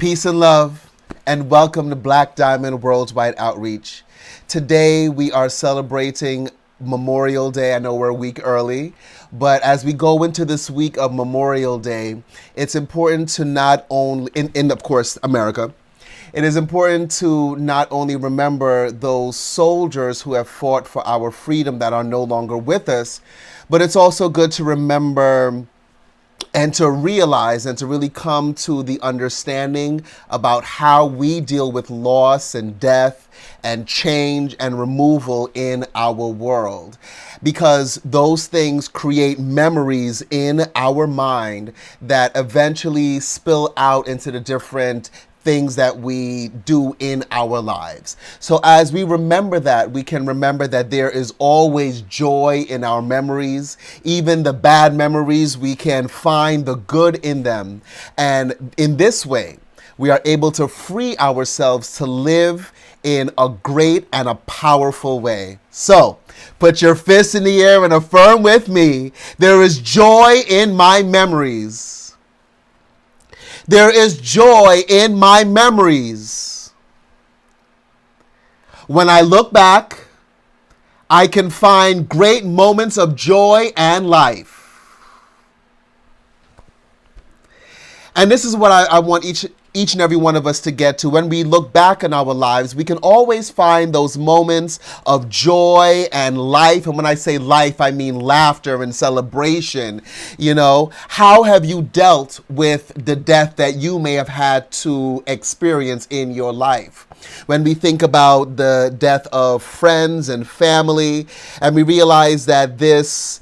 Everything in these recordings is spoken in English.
Peace and love, and welcome to Black Diamond Worldwide Outreach. Today we are celebrating Memorial Day. I know we're a week early, but as we go into this week of Memorial Day, it's important to not only, in of course, America, it is important to not only remember those soldiers who have fought for our freedom that are no longer with us, but it's also good to remember and to realize and to really come to the understanding about how we deal with loss and death and change and removal in our world. Because those things create memories in our mind that eventually spill out into the different things that we do in our lives. So as we remember that, we can remember that there is always joy in our memories. Even the bad memories, we can find the good in them. And in this way, we are able to free ourselves to live in a great and a powerful way. So, put your fists in the air and affirm with me, there is joy in my memories. There is joy in my memories. When I look back, I can find great moments of joy and life. And this is what I want each and every one of us to get to. When we look back in our lives, we can always find those moments of joy and life. And when I say life, I mean laughter and celebration. You know, how have you dealt with the death that you may have had to experience in your life? When we think about the death of friends and family, and we realize that this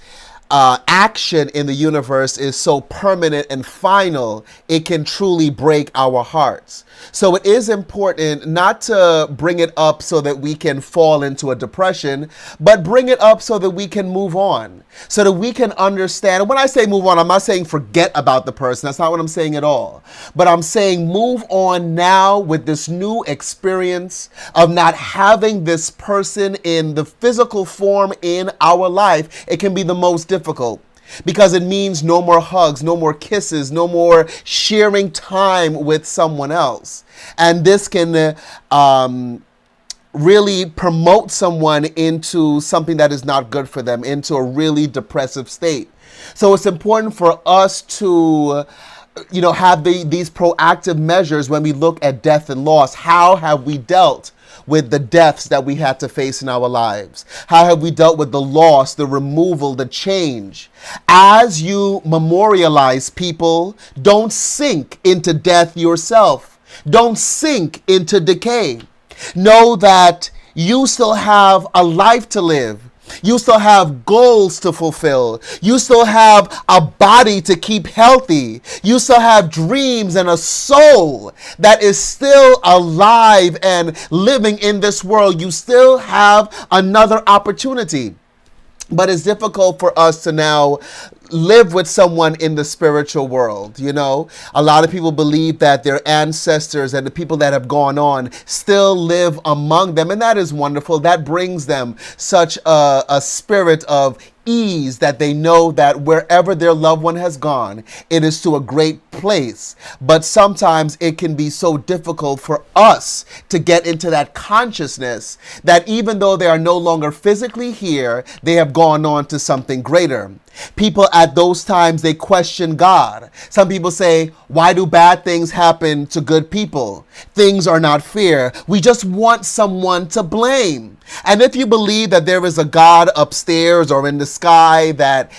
action in the universe is so permanent and final, it can truly break our hearts. So it is important not to bring it up so that we can fall into a depression, but bring it up so that we can move on, so that we can understand. And when I say move on, I'm not saying forget about the person. That's not what I'm saying at all. But I'm saying move on now with this new experience of not having this person in the physical form in our life. It can be the most difficult, because it means no more hugs, no more kisses, no more sharing time with someone else. And this can really promote someone into something that is not good for them, into a really depressive state. So it's important for us to have these proactive measures when we look at death and loss. How have we dealt with the deaths that we had to face in our lives? How have we dealt with the loss, the removal, the change? As you memorialize people, don't sink into death yourself. Don't sink into decay. Know that you still have a life to live. You still have goals to fulfill. You still have a body to keep healthy. You still have dreams and a soul that is still alive and living in this world. You still have another opportunity. But it's difficult for us to now live with someone in the spiritual world. You know, a lot of people believe that their ancestors and the people that have gone on still live among them. And that is wonderful. That brings them such a spirit of ease that they know that wherever their loved one has gone, it is to a great place. But sometimes it can be so difficult for us to get into that consciousness that even though they are no longer physically here, they have gone on to something greater. People at those times, they question God. Some people say, why do bad things happen to good people? Things are not fair. We just want someone to blame. And if you believe that there is a God upstairs or in the sky that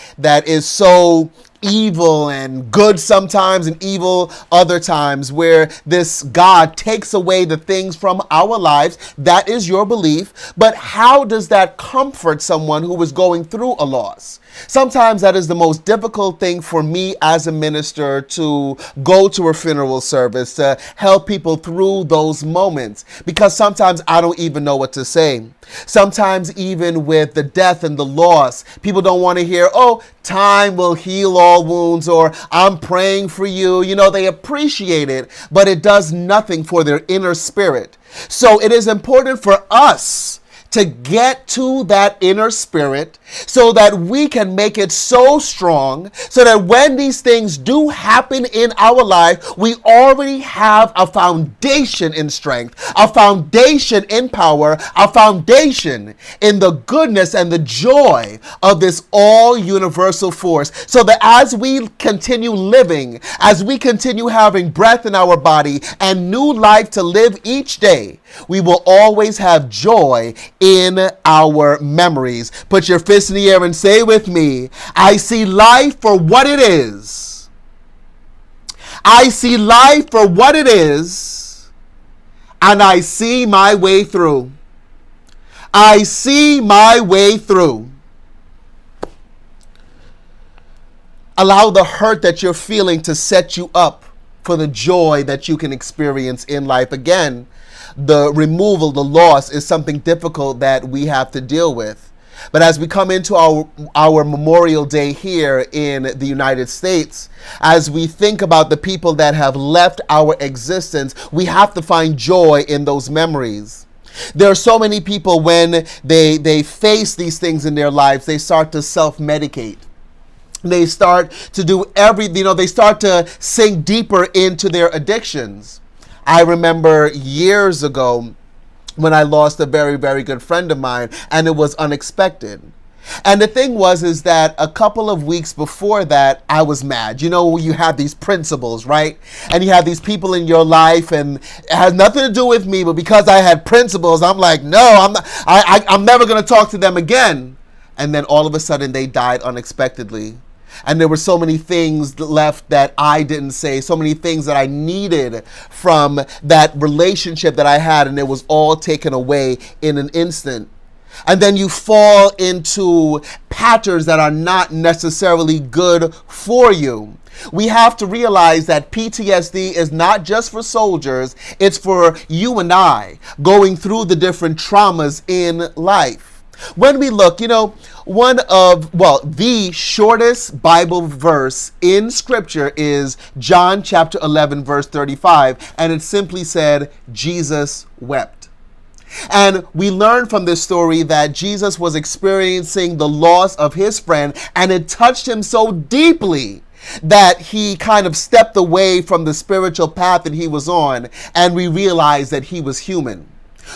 is so evil and good sometimes and evil other times, where this God takes away the things from our lives, that is your belief. But how does that comfort someone who is going through a loss? Sometimes that is the most difficult thing for me as a minister, to go to a funeral service, to help people through those moments, because sometimes I don't even know what to say. Sometimes even with the death and the loss, people don't want to hear, oh, time will heal all wounds, or I'm praying for you. You know, they appreciate it, but it does nothing for their inner spirit. So it is important for us to get to that inner spirit so that we can make it so strong so that when these things do happen in our life, we already have a foundation in strength, a foundation in power, a foundation in the goodness and the joy of this all universal force. So that as we continue living, as we continue having breath in our body and new life to live each day, we will always have joy in our memories. Put your fist in the air and say with me, I see life for what it is. I see life for what it is, and I see my way through. I see my way through. Allow the hurt that you're feeling to set you up for the joy that you can experience in life. Again, the removal, the loss is something difficult that we have to deal with. But as we come into our Memorial Day here in the United States, as we think about the people that have left our existence, we have to find joy in those memories. There are so many people when they face these things in their lives, they start to self-medicate. They start to do they start to sink deeper into their addictions. I remember years ago when I lost a very, very good friend of mine, and it was unexpected. And the thing is that a couple of weeks before that, I was mad. You know, you have these principles, right? And you have these people in your life, and it has nothing to do with me, but because I had principles, I'm like, no, I'm never going to talk to them again. And then all of a sudden, they died unexpectedly. And there were so many things left that I didn't say, so many things that I needed from that relationship that I had, and it was all taken away in an instant. And then you fall into patterns that are not necessarily good for you. We have to realize that PTSD is not just for soldiers, it's for you and I going through the different traumas in life. When we look, the shortest Bible verse in Scripture is John chapter 11, verse 35, and it simply said, Jesus wept. And we learn from this story that Jesus was experiencing the loss of his friend, and it touched him so deeply that he kind of stepped away from the spiritual path that he was on, and we realized that he was human.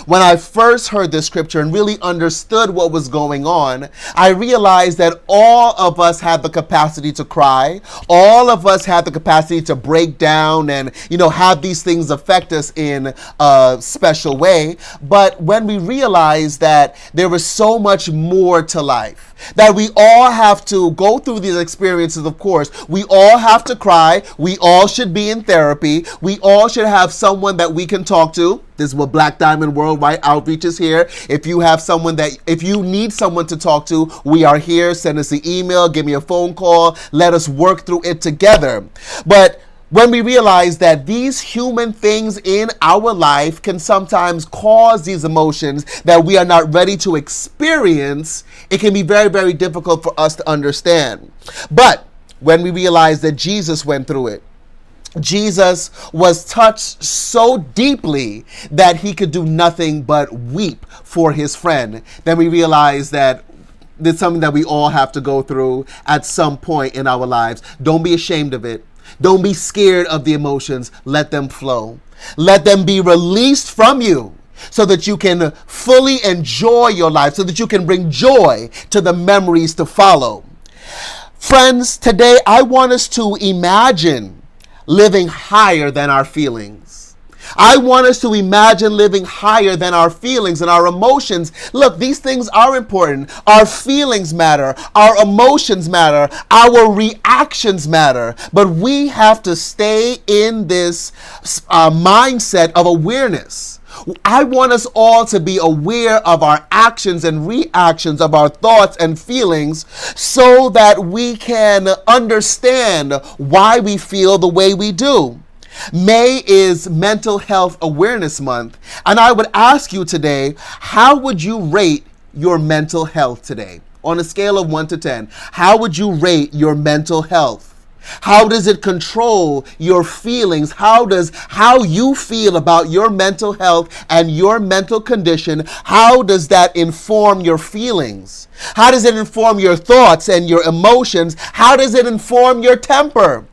When I first heard this scripture and really understood what was going on, I realized that all of us have the capacity to cry. All of us have the capacity to break down and, have these things affect us in a special way. But when we realize that there is so much more to life, that we all have to go through these experiences, of course. We all have to cry. We all should be in therapy. We all should have someone that we can talk to. This is what Black Diamond Worldwide Outreach is here. If you need someone to talk to, we are here. Send us an email, give me a phone call. Let us work through it together. But when we realize that these human things in our life can sometimes cause these emotions that we are not ready to experience, it can be very, very difficult for us to understand. But when we realize that Jesus went through it, Jesus was touched so deeply that he could do nothing but weep for his friend, then we realize that it's something that we all have to go through at some point in our lives. Don't be ashamed of it. Don't be scared of the emotions. Let them flow. Let them be released from you so that you can fully enjoy your life, so that you can bring joy to the memories to follow. Friends, today I want us to imagine living higher than our feelings. I want us to imagine living higher than our feelings and our emotions. Look, these things are important. Our feelings matter. Our emotions matter. Our reactions matter. But we have to stay in this mindset of awareness. I want us all to be aware of our actions and reactions, of our thoughts and feelings, so that we can understand why we feel the way we do. May is Mental Health Awareness Month, and I would ask you today, how would you rate your mental health today? On a scale of 1 to 10, how would you rate your mental health? How does it control your feelings? How you feel about your mental health and your mental condition, how does that inform your feelings? How does it inform your thoughts and your emotions? How does it inform your temper?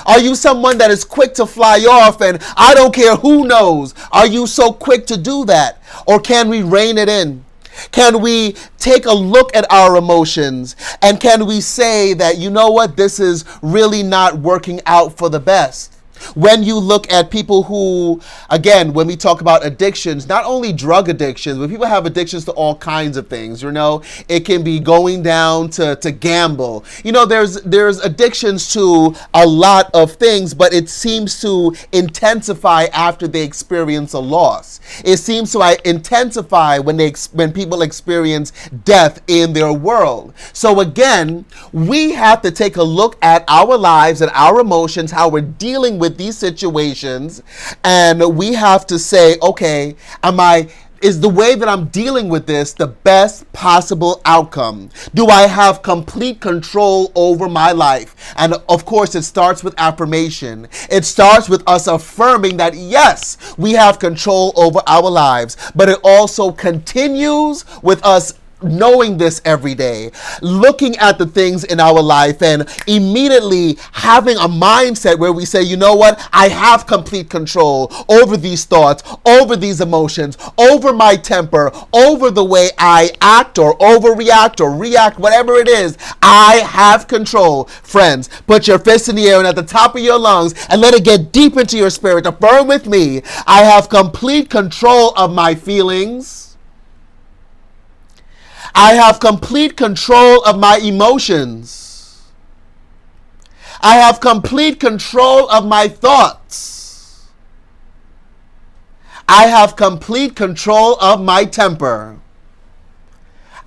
Are you someone that is quick to fly off and I don't care who knows? Are you so quick to do that? Or can we rein it in? Can we take a look at our emotions and can we say that, you know what, this is really not working out for the best? When you look at people who, again, when we talk about addictions, not only drug addictions, but people have addictions to all kinds of things, you know, it can be going down to gamble. You know, there's addictions to a lot of things, but it seems to intensify after they experience a loss. It seems to intensify when people experience death in their world. So again, we have to take a look at our lives and our emotions, how we're dealing with these situations, and we have to say, okay, is the way that I'm dealing with this the best possible outcome? Do I have complete control over my life? And of course, it starts with affirmation. It starts with us affirming that yes, we have control over our lives, but it also continues with us knowing this every day, looking at the things in our life and immediately having a mindset where we say, you know what, I have complete control over these thoughts, over these emotions, over my temper, over the way I act or overreact or react, whatever it is, I have control. Friends, put your fist in the air and at the top of your lungs and let it get deep into your spirit. Affirm with me, I have complete control of my feelings. I have complete control of my emotions. I have complete control of my thoughts. I have complete control of my temper.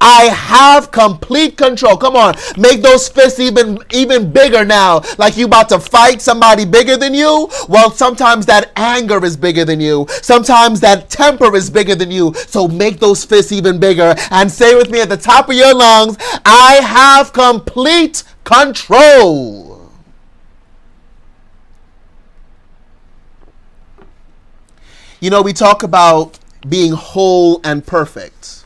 I have complete control. Come on, make those fists even bigger now. Like you about to fight somebody bigger than you. Well, sometimes that anger is bigger than you. Sometimes that temper is bigger than you. So make those fists even bigger and say with me at the top of your lungs, I have complete control. You know, we talk about being whole and perfect.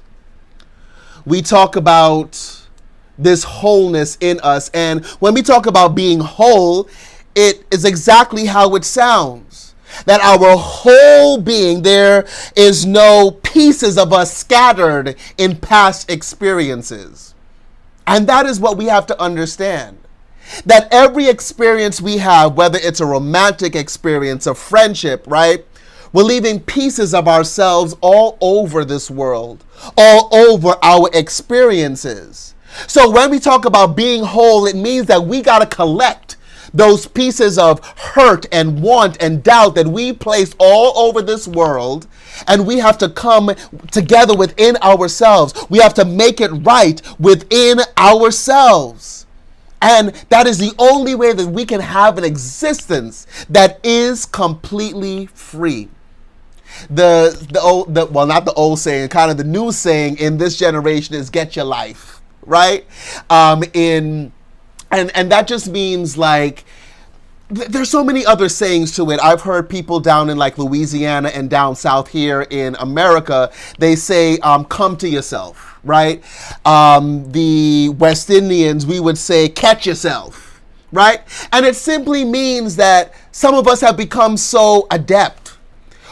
We talk about this wholeness in us. And when we talk about being whole, it is exactly how it sounds. That our whole being, there is no pieces of us scattered in past experiences. And that is what we have to understand. That every experience we have, whether it's a romantic experience, a friendship, right? We're leaving pieces of ourselves all over this world, all over our experiences. So when we talk about being whole, it means that we got to collect those pieces of hurt and want and doubt that we placed all over this world, and we have to come together within ourselves. We have to make it right within ourselves. And that is the only way that we can have an existence that is completely free. Well, not the old saying, kind of the new saying in this generation is get your life, right? And that just means like, there's so many other sayings to it. I've heard people down in like Louisiana and down south here in America, they say, come to yourself, right? The West Indians, we would say, catch yourself, right? And it simply means that some of us have become so adept.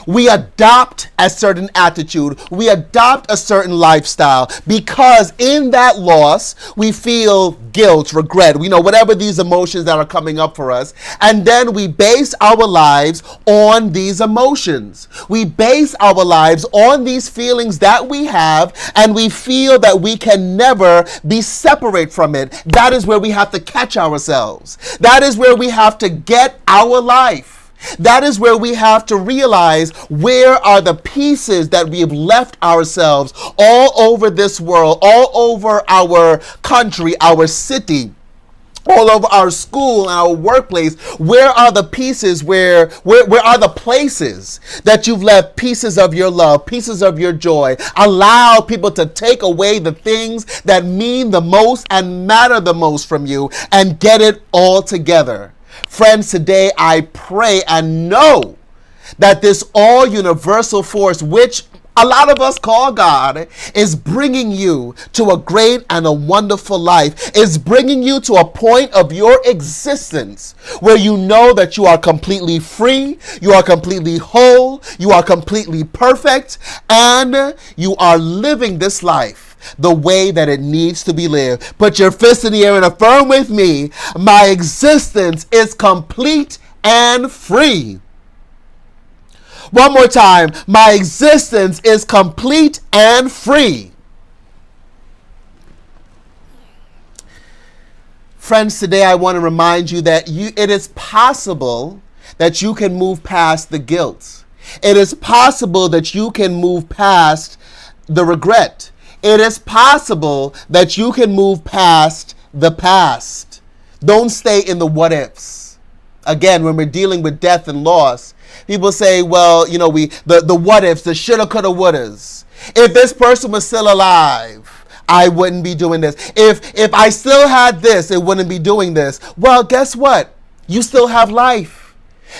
We adopt a certain attitude. We adopt a certain lifestyle because in that loss, we feel guilt, regret, whatever these emotions that are coming up for us. And then we base our lives on these emotions. We base our lives on these feelings that we have, and we feel that we can never be separate from it. That is where we have to catch ourselves. That is where we have to get our life. That is where we have to realize where are the pieces that we have left ourselves all over this world, all over our country, our city, all over our school and our workplace. Where are the pieces, where are the places that you've left pieces of your love, pieces of your joy? Allow people to take away the things that mean the most and matter the most from you and get it all together. Friends, today I pray and know that this all universal force, which a lot of us call God, is bringing you to a great and a wonderful life, is bringing you to a point of your existence where you know that you are completely free, you are completely whole, you are completely perfect, and you are living this life the way that it needs to be lived. Put your fist in the air and affirm with me, my existence is complete and free. One more time, my existence is complete and free. Friends, today I want to remind you that it is possible that you can move past the guilt. It is possible that you can move past the regret. It is possible that you can move past the past. Don't stay in the what ifs. Again, when we're dealing with death and loss, people say, well, you know, the what ifs, the shoulda, coulda, wouldas. If this person was still alive, I wouldn't be doing this. If I still had this, it wouldn't be doing this. Well, guess what? You still have life.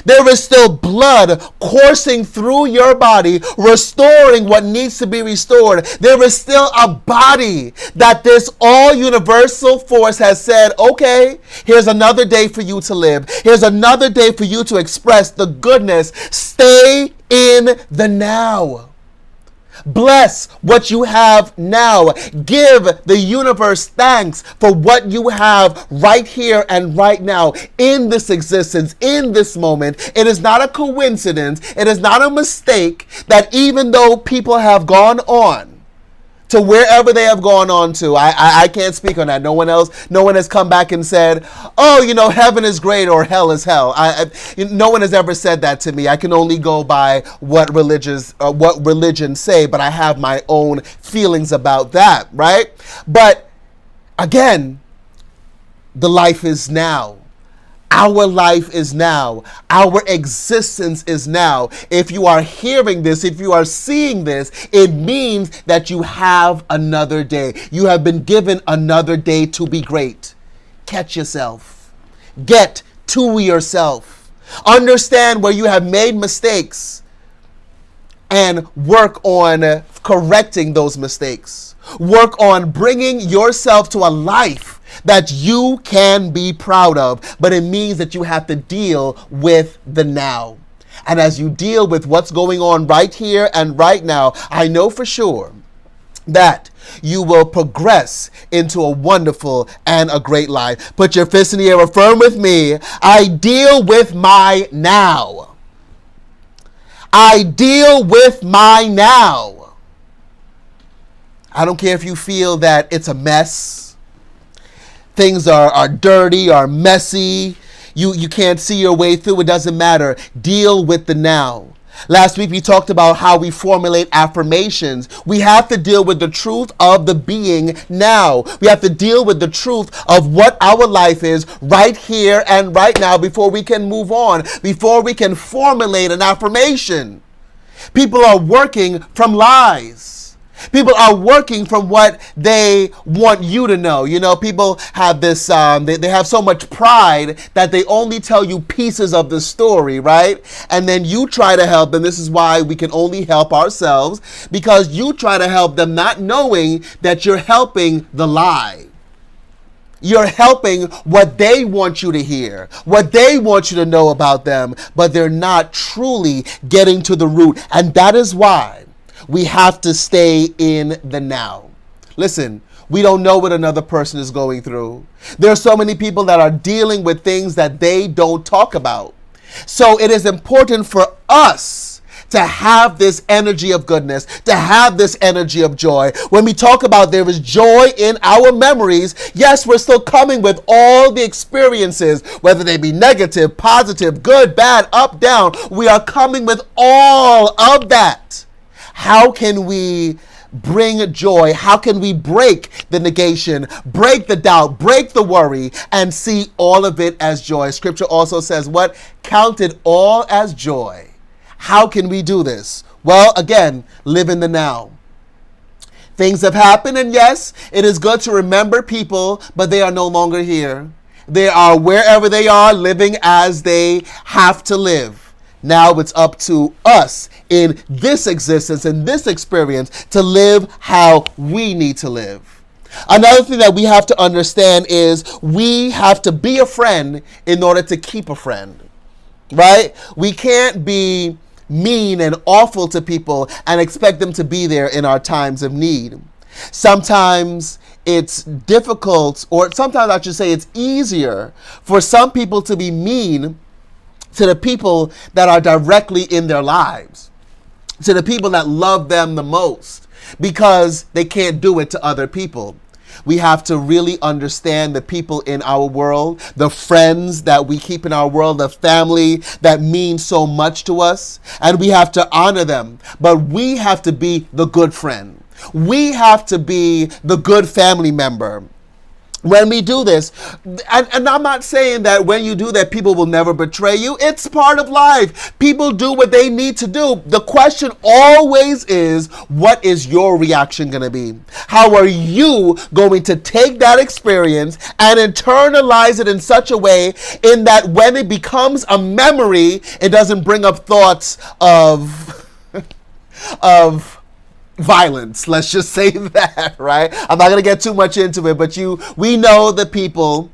There is still blood coursing through your body, restoring what needs to be restored. There is still a body that this all universal force has said, okay, here's another day for you to live. Here's another day for you to express the goodness. Stay in the now. Bless what you have now. Give the universe thanks for what you have right here and right now in this existence, in this moment. It is not a coincidence. It is not a mistake that even though people have gone on to wherever they have gone on to, I can't speak on that. No one has come back and said, oh, you know, heaven is great or hell is hell. No one has ever said that to me. I can only go by what religions say, but I have my own feelings about that, right? But again, the life is now. Our life is now. Our existence is now. If you are hearing this, if you are seeing this, it means that you have another day. You have been given another day to be great. Catch yourself. Get to yourself. Understand where you have made mistakes and work on correcting those mistakes. Work on bringing yourself to a life that you can be proud of, but it means that you have to deal with the now. And as you deal with what's going on right here and right now, I know for sure that you will progress into a wonderful and a great life. Put your fist in the air, affirm with me, I deal with my now. I deal with my now. I don't care if you feel that it's a mess. Things are dirty, are messy. You can't see your way through. It doesn't matter. Deal with the now. Last week we talked about how we formulate affirmations. We have to deal with the truth of the being now. We have to deal with the truth of what our life is right here and right now before we can move on, before we can formulate an affirmation. People are working from lies. People are working from what they want you to know. You know, people have this, they have so much pride that they only tell you pieces of the story, right? And then you try to help them. This is why we can only help ourselves, because you try to help them not knowing that you're helping the lie. You're helping what they want you to hear, what they want you to know about them, but they're not truly getting to the root. And that is why we have to stay in the now. Listen, we don't know what another person is going through. There are so many people that are dealing with things that they don't talk about. So it is important for us to have this energy of goodness, to have this energy of joy. When we talk about there is joy in our memories, yes, we're still coming with all the experiences, whether they be negative, positive, good, bad, up, down. We are coming with all of that. How can we bring joy? How can we break the negation, break the doubt, break the worry, and see all of it as joy? Scripture also says what? Count it all as joy. How can we do this? Well, again, live in the now. Things have happened, and yes, it is good to remember people, but they are no longer here. They are wherever they are, living as they have to live. Now it's up to us in this existence, in this experience, to live how we need to live. Another thing that we have to understand is we have to be a friend in order to keep a friend, right? We can't be mean and awful to people and expect them to be there in our times of need. Sometimes it's difficult, or sometimes I should say it's easier for some people to be mean to the people that are directly in their lives, to the people that love them the most, because they can't do it to other people. We have to really understand the people in our world, the friends that we keep in our world, the family that means so much to us, and we have to honor them. But we have to be the good friend. We have to be the good family member. When we do this, and I'm not saying that when you do that, people will never betray you. It's part of life. People do what they need to do. The question always is, what is your reaction going to be? How are you going to take that experience and internalize it in such a way in that when it becomes a memory, it doesn't bring up thoughts of violence, let's just say that, right? I'm not going to get too much into it, but we know the people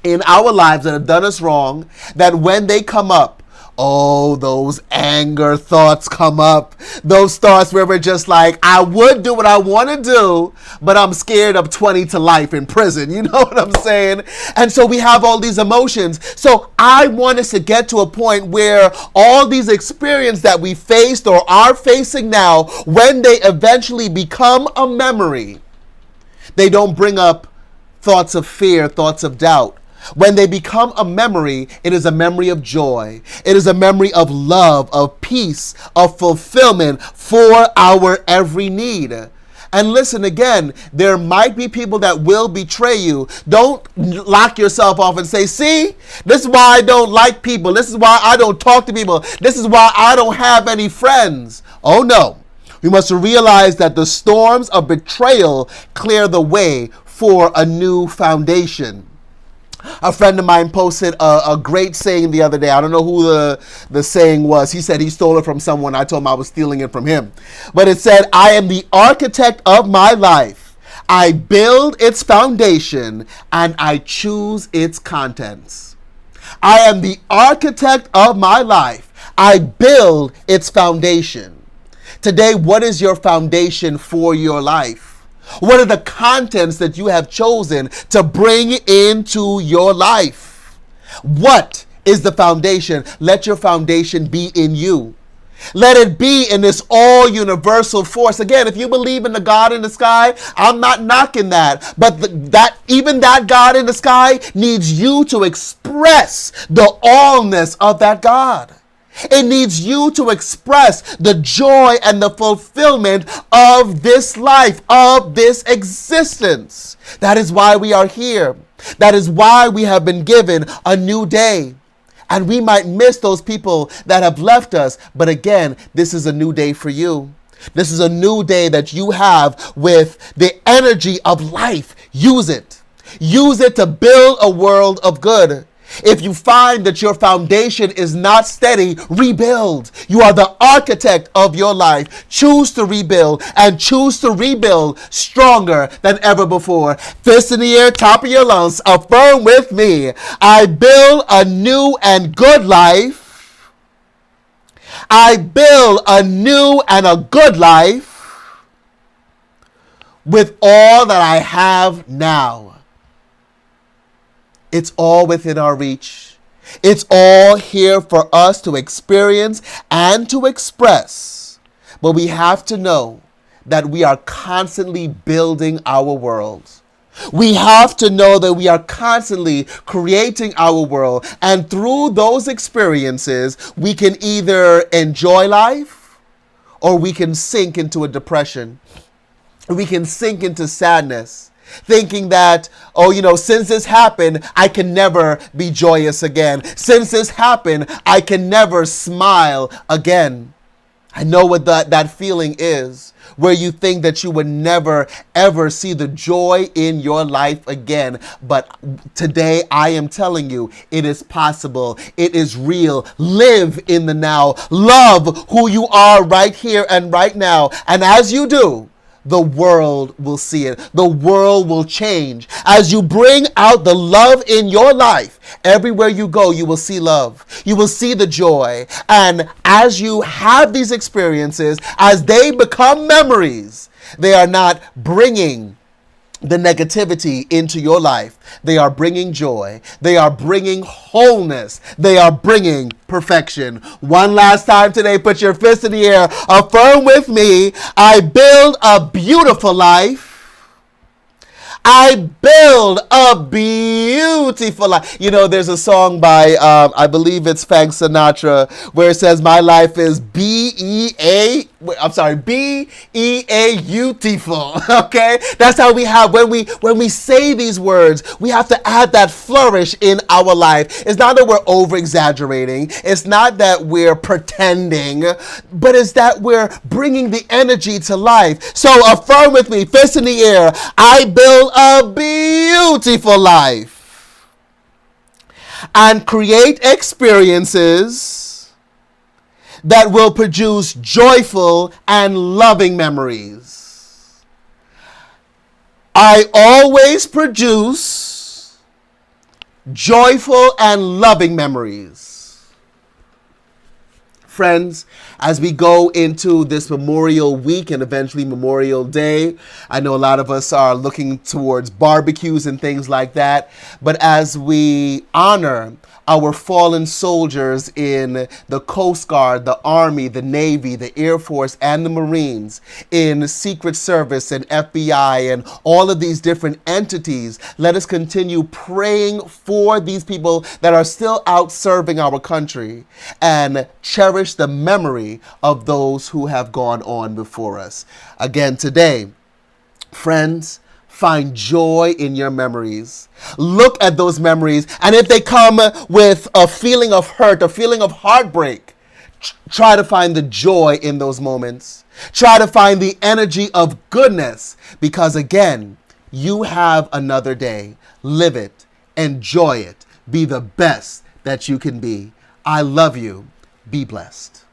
in our lives that have done us wrong, that when they come up, oh, those anger thoughts come up. Those thoughts where we're just like, I would do what I want to do, but I'm scared of 20 to life in prison. You know what I'm saying? And so we have all these emotions. So I want us to get to a point where all these experiences that we faced or are facing now, when they eventually become a memory, they don't bring up thoughts of fear, thoughts of doubt. When they become a memory, it is a memory of joy. It is a memory of love, of peace, of fulfillment for our every need. And listen again, there might be people that will betray you. Don't lock yourself off and say, see, this is why I don't like people. This is why I don't talk to people. This is why I don't have any friends. Oh no. We must realize that the storms of betrayal clear the way for a new foundation. A friend of mine posted a great saying the other day. I don't know who the saying was. He said he stole it from someone. I told him I was stealing it from him. But it said, I am the architect of my life. I build its foundation and I choose its contents. I am the architect of my life. I build its foundation. Today, what is your foundation for your life? What are the contents that you have chosen to bring into your life? What is the foundation? Let your foundation be in you. Let it be in this all universal force. Again, if you believe in the God in the sky, I'm not knocking that. But even that God in the sky needs you to express the allness of that God. It needs you to express the joy and the fulfillment of this life, of this existence. That is why we are here. That is why we have been given a new day. And we might miss those people that have left us. But again, this is a new day for you. This is a new day that you have with the energy of life. Use it. Use it to build a world of good. If you find that your foundation is not steady, rebuild. You are the architect of your life. Choose to rebuild and choose to rebuild stronger than ever before. Fist in the air, top of your lungs, affirm with me. I build a new and good life. I build a new and a good life with all that I have now. It's all within our reach. It's all here for us to experience and to express. But we have to know that we are constantly building our world. We have to know that we are constantly creating our world. And through those experiences, we can either enjoy life or we can sink into a depression. We can sink into sadness, thinking that, since this happened, I can never be joyous again. Since this happened, I can never smile again. I know what that feeling is, where you think that you would never, ever see the joy in your life again. But today I am telling you, it is possible. It is real. Live in the now. Love who you are right here and right now. And as you do, the world will see it. The world will change. As you bring out the love in your life, everywhere you go, you will see love. You will see the joy. And as you have these experiences, as they become memories, they are not bringing the negativity into your life. They are bringing joy. They are bringing wholeness. They are bringing perfection. One last time today, put your fist in the air. Affirm with me, I build a beautiful life. I build a beautiful life. You know, there's a song by, I believe it's Frank Sinatra, where it says, my life is B-E-A-beautiful. Okay? That's how we have, when we say these words, we have to add that flourish in our life. It's not that we're over-exaggerating. It's not that we're pretending, but it's that we're bringing the energy to life. So affirm with me, fist in the air, I build a beautiful life and create experiences that will produce joyful and loving memories. I always produce joyful and loving memories. Friends, as we go into this Memorial Week and eventually Memorial Day, I know a lot of us are looking towards barbecues and things like that, but as we honor our fallen soldiers in the Coast Guard, the Army, the Navy, the Air Force, and the Marines, in Secret Service and FBI and all of these different entities, let us continue praying for these people that are still out serving our country and cherish the memory of those who have gone on before us. Again, today, friends, find joy in your memories. Look at those memories, and if they come with a feeling of hurt, a feeling of heartbreak, try to find the joy in those moments. Try to find the energy of goodness, because again, you have another day. Live it, enjoy it, be the best that you can be. I love you. Be blessed.